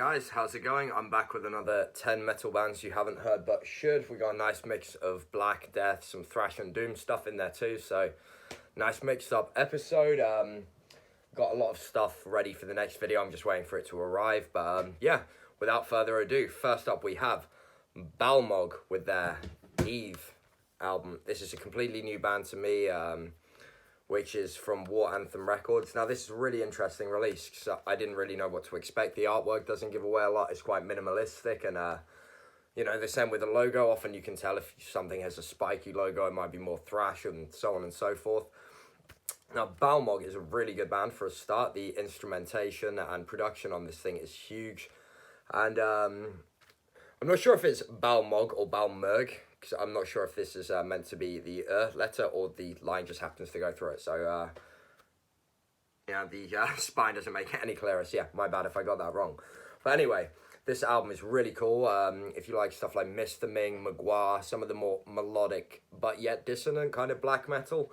guys, how's it going? I'm back with another 10 metal bands you haven't heard but should. We got a nice mix of black, death, some thrash and doom stuff in there too, so nice mixed up episode. Got a lot of stuff ready for the next video, I'm just waiting for it to arrive, but yeah, without further ado, first up we have Balmog with their Eve album. This is a completely new band to me, which is from War Anthem Records. Now, this is a really interesting release, because I didn't really know what to expect. The artwork doesn't give away a lot. It's quite minimalistic, and, you know, the same with the logo. Often you can tell if something has a spiky logo, it might be more thrash, and so on and so forth. Now, Balmog is a really good band for a start. The instrumentation and production on this thing is huge. And I'm not sure if it's Balmog or Balmog, because I'm not sure if this is meant to be the letter or the line just happens to go through it. So, yeah, the spine doesn't make it any clearer. So, yeah, my bad if I got that wrong. But anyway, this album is really cool. If you like stuff like Mr. Ming, Maguire, some of the more melodic but yet dissonant kind of black metal,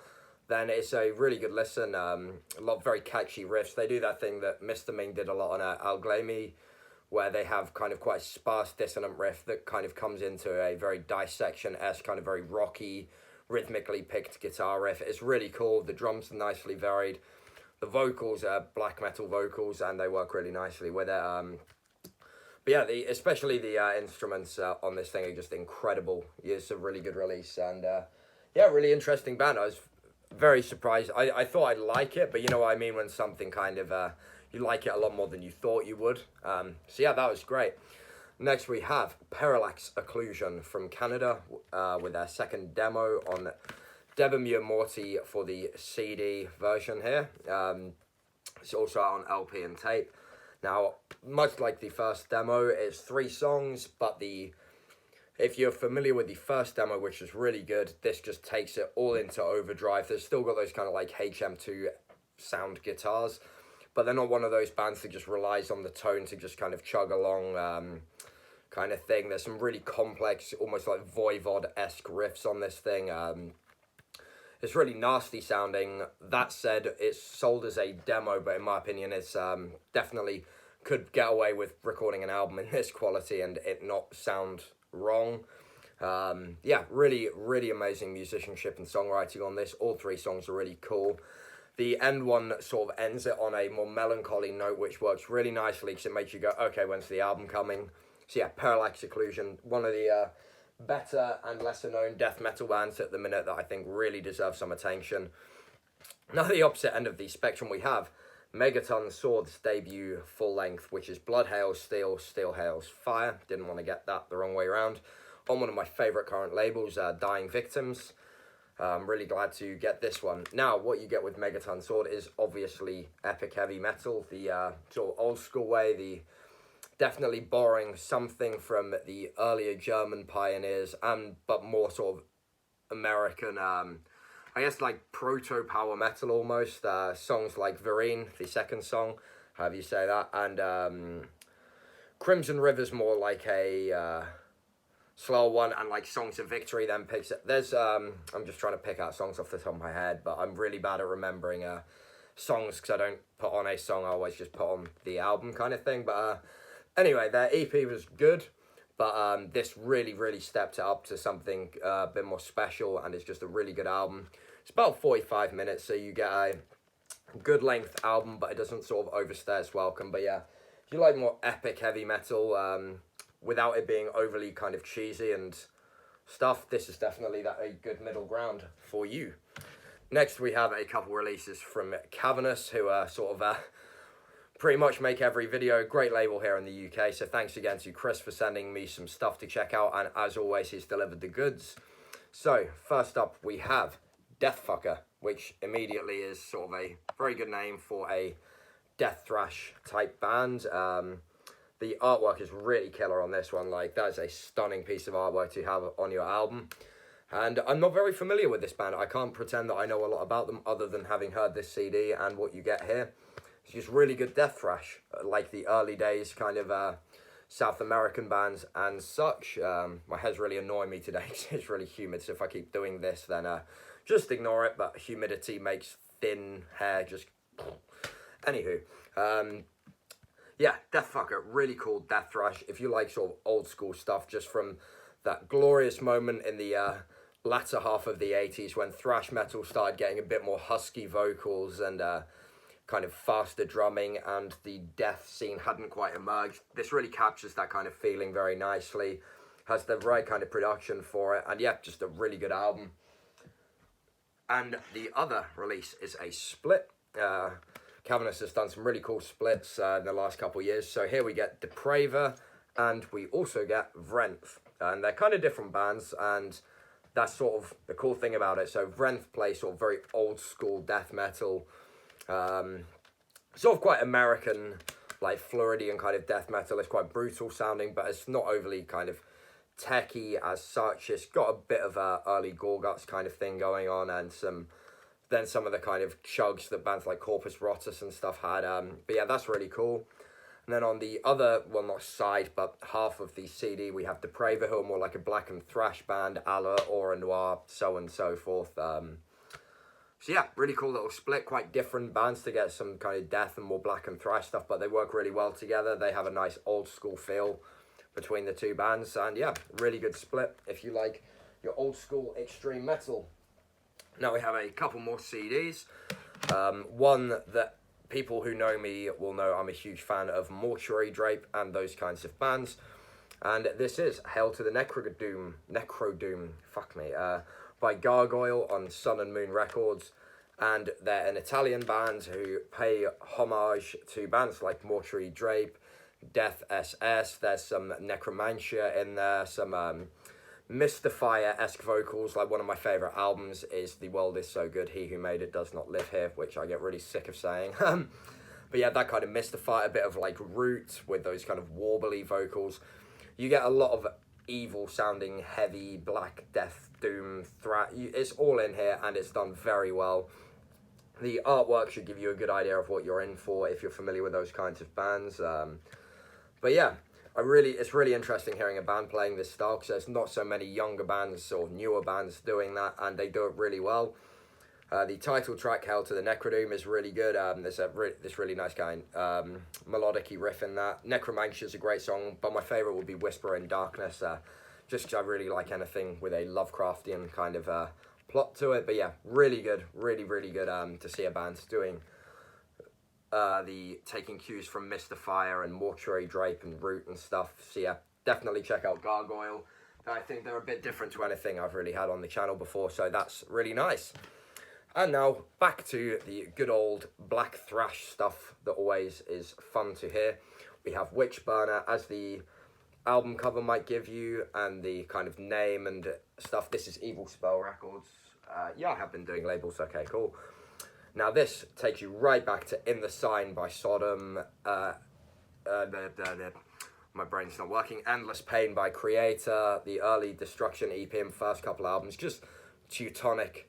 then it's a really good listen. A lot of very catchy riffs. They do that thing that Mr. Ming did a lot on Al Glamy, where they have kind of quite a sparse dissonant riff that kind of comes into a very dissection-esque, kind of very rocky, rhythmically picked guitar riff. It's really cool. The drums are nicely varied. The vocals are black metal vocals, and they work really nicely with it. But yeah, especially the instruments on this thing are just incredible. It's a really good release, and yeah, really interesting band. I was very surprised. I thought I'd like it, but you know what I mean when something kind of... you like it a lot more than you thought you would. So yeah, that was great. Next we have Perilaxe Occlusion from Canada with their second demo on Devamere Morty for the CD version here. It's also out on LP and tape. Now, much like the first demo, it's 3 songs, but if you're familiar with the first demo, which is really good, this just takes it all into overdrive. There's still got those kind of like HM2 sound guitars, but they're not one of those bands that just relies on the tone to just kind of chug along kind of thing. There's some really complex, almost like Voivod-esque riffs on this thing. It's really nasty sounding. That said, it's sold as a demo, but in my opinion, it's definitely could get away with recording an album in this quality and it not sound wrong. Yeah, really, really amazing musicianship and songwriting on this. All 3 songs are really cool. The end one sort of ends it on a more melancholy note, which works really nicely because it makes you go, okay, when's the album coming? So yeah, Perilaxe Occlusion, one of the better and lesser known death metal bands at the minute that I think really deserve some attention. Now the opposite end of the spectrum we have Megaton Sword's debut full length, which is Blood Hails Steel, Steel Hails Fire. Didn't want to get that the wrong way around. On one of my favourite current labels, Dying Victims. I'm really glad to get this one. Now, what you get with Megaton Sword is obviously epic heavy metal, the sort of old school way, the definitely borrowing something from the earlier German pioneers, but more sort of American, I guess like proto-power metal almost. Songs like Vrenth, the second song, however you say that, and Crimson River's more like a... slow one, and like Songs of Victory then picks it. There's I'm just trying to pick out songs off the top of my head, but I'm really bad at remembering songs because I don't put on a song, I always just put on the album kind of thing. But anyway, their EP was good, but this really, really stepped it up to something a bit more special, and it's just a really good album. It's about 45 minutes, so you get a good length album, but it doesn't sort of overstay its welcome. But yeah, if you like more epic heavy metal, without it being overly kind of cheesy and stuff, this is definitely a good middle ground for you. Next, we have a couple releases from Cavernous, who sort of pretty much make every video. Great label here in the UK, so thanks again to Chris for sending me some stuff to check out, and as always, he's delivered the goods. So, first up, we have Deathfucker, which immediately is sort of a very good name for a Death-Thrash type band. The artwork is really killer on this one. Like, that is a stunning piece of artwork to have on your album. And I'm not very familiar with this band. I can't pretend that I know a lot about them other than having heard this CD and what you get here. It's just really good death thrash, like the early days kind of South American bands and such. My hair's really annoying me today because it's really humid. So if I keep doing this, then just ignore it. But humidity makes thin hair just... Anywho, yeah, Deathfucker, really cool Death-Thrash. If you like sort of old school stuff, just from that glorious moment in the latter half of the 80s when thrash metal started getting a bit more husky vocals and kind of faster drumming, and the death scene hadn't quite emerged. This really captures that kind of feeling very nicely, has the right kind of production for it, and yeah, just a really good album. And the other release is a split. Cavernous has done some really cool splits in the last couple of years. So here we get Depraver, and we also get Vrenth. And they're kind of different bands, and that's sort of the cool thing about it. So Vrenth plays sort of very old school death metal, sort of quite American, like Floridian kind of death metal. It's quite brutal sounding, but it's not overly kind of techy as such. It's got a bit of a early Gorguts kind of thing going on, and some of the kind of chugs that bands like Corpus Rotus and stuff had. But yeah, that's really cool. And then on the other, well, not side, but half of the CD, we have Depraver, who are more like a black and thrash band, a la Aura Noir, so on and so forth. So yeah, really cool little split, quite different bands to get some kind of death and more black and thrash stuff, but they work really well together. They have a nice old school feel between the two bands, and yeah, really good split if you like your old school extreme metal. Now we have a couple more CDs. One that people who know me will know I'm a huge fan of Mortuary Drape and those kinds of bands. And this is Hail to the Necrodoom, fuck me, by Gargoyle on Sun and Moon Records. And they're an Italian band who pay homage to bands like Mortuary Drape, Death SS. There's some Necromancia in there, some Mystifier-esque vocals. Like, one of my favourite albums is The World Is So Good, He Who Made It Does Not Live Here, which I get really sick of saying. But yeah, that kind of Mystifier, a bit of like Root with those kind of warbly vocals. You get a lot of evil sounding, heavy, black, death, doom, thrash. It's all in here, and it's done very well. The artwork should give you a good idea of what you're in for if you're familiar with those kinds of bands. But yeah, it's really interesting hearing a band playing this style, because there's not so many younger bands or newer bands doing that, and they do it really well. The title track, Hail to the Necrodoom, is really good. There's this really nice kind melodic-y riff in that. Necromancia is a great song, but my favourite would be Whisper in Darkness, just because I really like anything with a Lovecraftian kind of plot to it. But yeah, really good, really, really good to see a band doing taking cues from Mystifier and Mortuary Drape and Root and stuff. So yeah, definitely check out Gargoyle. I think they're a bit different to anything I've really had on the channel before, so that's really nice. And now back to the good old black thrash stuff that always is fun to hear. We have Witchburner, as the album cover might give you, and the kind of name and stuff. This is Evil Spell Records. Yeah, I have been doing labels. Okay, cool. Now this takes you right back to In the Sign by Sodom, my brain's not working, Endless Pain by Creator, the early Destruction EP and first couple albums, just Teutonic,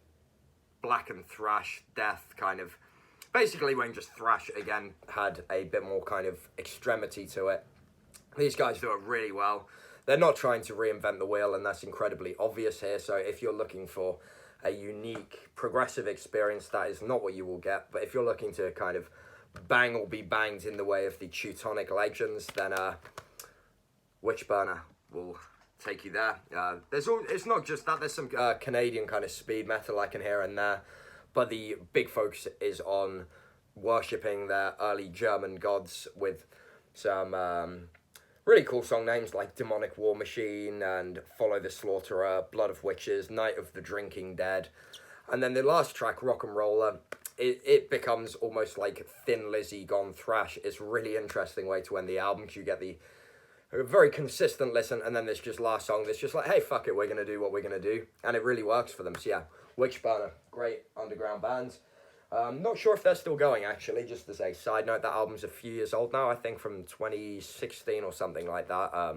black and thrash, death kind of, basically when just thrash again had a bit more kind of extremity to it. These guys do it really well. They're not trying to reinvent the wheel, and that's incredibly obvious here, so if you're looking for a unique progressive experience, that is not what you will get. But if you're looking to kind of bang or be banged in the way of the Teutonic legends, then Witchburner will take you there. It's not just that, there's some Canadian kind of speed metal I can hear in there, but the big focus is on worshipping their early German gods with some really cool song names like Demonic War Machine and Follow the Slaughterer, Blood of Witches, Night of the Drinking Dead. And then the last track, Rock and Roller, it becomes almost like Thin Lizzy gone thrash. It's a really interesting way to end the album, because you get a very consistent listen, and then this just last song that's just like, hey, fuck it, we're going to do what we're going to do. And it really works for them. So yeah, Witchburner, great underground band. Not sure if they're still going, actually, just as a side note. That album's a few years old now, I think from 2016 or something like that.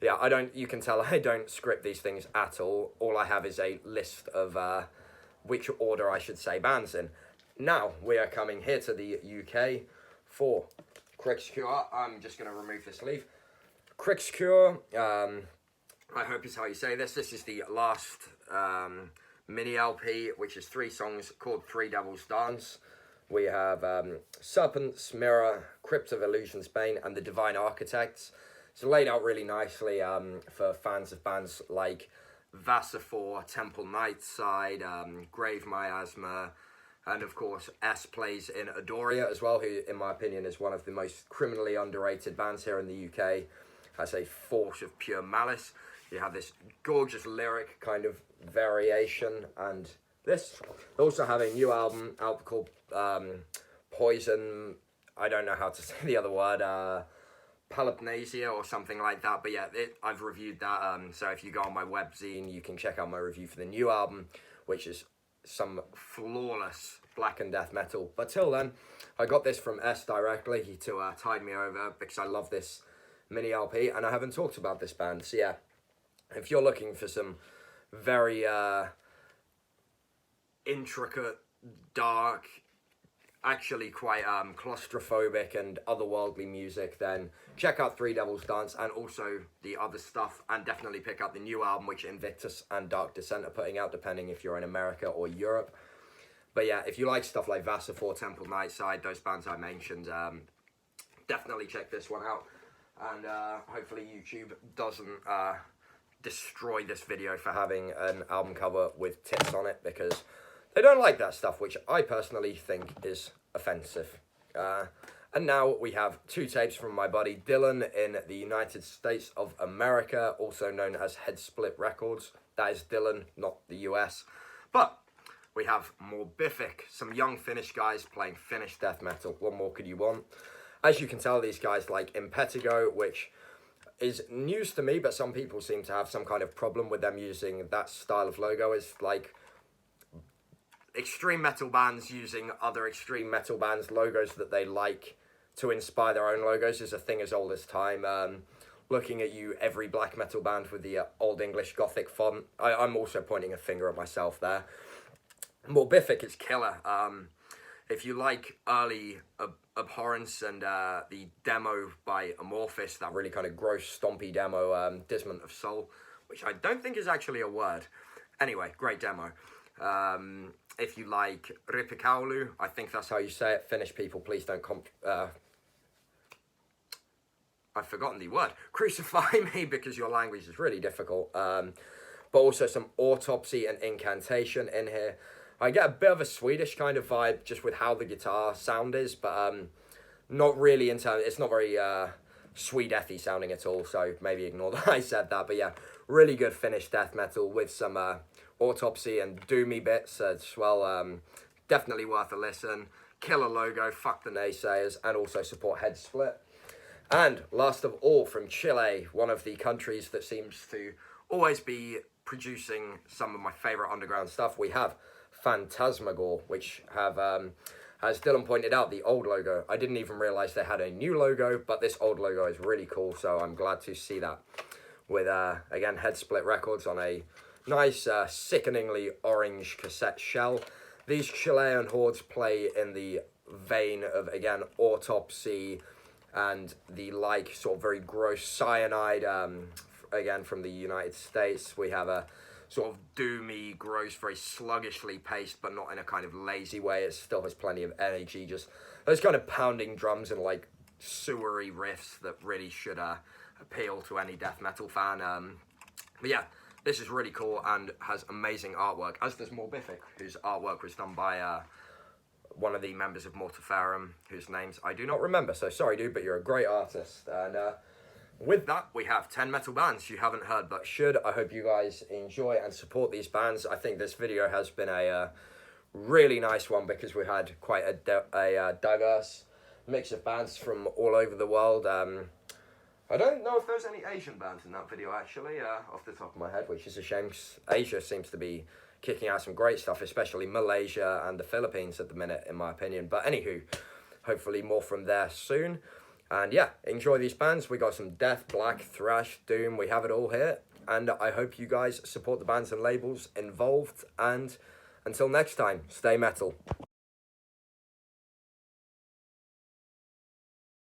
Yeah, you can tell I don't script these things at all. All I have is a list of which order I should say bands in. Now, we are coming here to the UK for Qrixkuor. I'm just going to remove this sleeve. Qrixkuor, I hope is how you say this. This is the last mini LP, which is 3 songs called Three Devils Dance. we have Serpent's Mirror, Crypt of Illusions Bane, and the Divine Architects. It's laid out really nicely for fans of bands like Vasifor, Temple Nightside, Grave Miasma, and of course S plays in Adoria as well, who in my opinion is one of the most criminally underrated bands here in the UK. Has a force of pure malice. You have this gorgeous lyric kind of variation, and this. They also have a new album out called Poison. I don't know how to say the other word. Palapnasia or something like that. But yeah, I've reviewed that. So if you go on my webzine, you can check out my review for the new album, which is some flawless black and death metal. But till then, I got this from S directly. He tied me over because I love this mini LP, and I haven't talked about this band. So yeah, if you're looking for some very intricate, dark, actually quite claustrophobic and otherworldly music, then check out Three Devils Dance and also the other stuff, and definitely pick up the new album which Invictus and Dark Descent are putting out, depending if you're in America or Europe. But yeah, if you like stuff like Vasifor, Temple Nightside, those bands I mentioned, definitely check this one out. And hopefully YouTube doesn't destroy this video for having an album cover with tits on it, because they don't like that stuff, which I personally think is offensive. And now we have two tapes from my buddy Dylan in the United States of America, also known as Headsplit Records. That is Dylan, not the US. But we have Morbific, some young Finnish guys playing Finnish death metal. What more could you want? As you can tell, these guys like Impetigo, which is news to me, but some people seem to have some kind of problem with them using that style of logo. It's like extreme metal bands using other extreme metal bands' logos that they like to inspire their own logos is a thing as old as time. Looking at you, every black metal band with the Old English Gothic font. I'm also pointing a finger at myself there. Morbific is killer. If you like early Abhorrence and the demo by Amorphis, that really kind of gross, stompy demo, Dismant of Soul, which I don't think is actually a word. Anyway, great demo. If you like Ripikaulu, I think that's how you say it. Finnish people, please don't I've forgotten the word. Crucify me, because your language is really difficult. But also some Autopsy and Incantation in here. I get a bit of a Swedish kind of vibe just with how the guitar sound is, but not really in terms, it's not very Swede-ethy sounding at all, so maybe ignore that I said that. But yeah, really good Finnish death metal with some Autopsy and doomy bits as well. Definitely worth a listen. Killer logo, fuck the naysayers, and also support Headsplit. And last of all, from Chile, one of the countries that seems to always be producing some of my favourite underground stuff, we have Phantasmagore, which have, as Dylan pointed out, the old logo. I didn't even realise they had a new logo, but this old logo is really cool, so I'm glad to see that. With, again, Headsplit Records on a nice, sickeningly orange cassette shell. These Chilean hordes play in the vein of, again, Autopsy and the like, sort of very gross cyanide, again, from the United States. We have a sort of doomy, gross, very sluggishly paced, but not in a kind of lazy way. It still has plenty of energy, just those kind of pounding drums and like sewery riffs that really should appeal to any death metal fan. But yeah, this is really cool and has amazing artwork, as does Morbific, whose artwork was done by one of the members of Mortiferum, whose names I do not remember. So sorry, dude, but you're a great artist. And with that, we have 10 metal bands you haven't heard but should. I hope you guys enjoy and support these bands. I think this video has been a really nice one because we had quite a diverse mix of bands from all over the world. I don't know if there's any Asian bands in that video, actually, off the top of my head, which is a shame. Asia seems to be kicking out some great stuff, especially Malaysia and the Philippines at the minute, in my opinion. But anywho, hopefully more from there soon. And yeah, enjoy these bands. We got some death, black, thrash, doom. We have it all here. And I hope you guys support the bands and labels involved. And until next time, stay metal.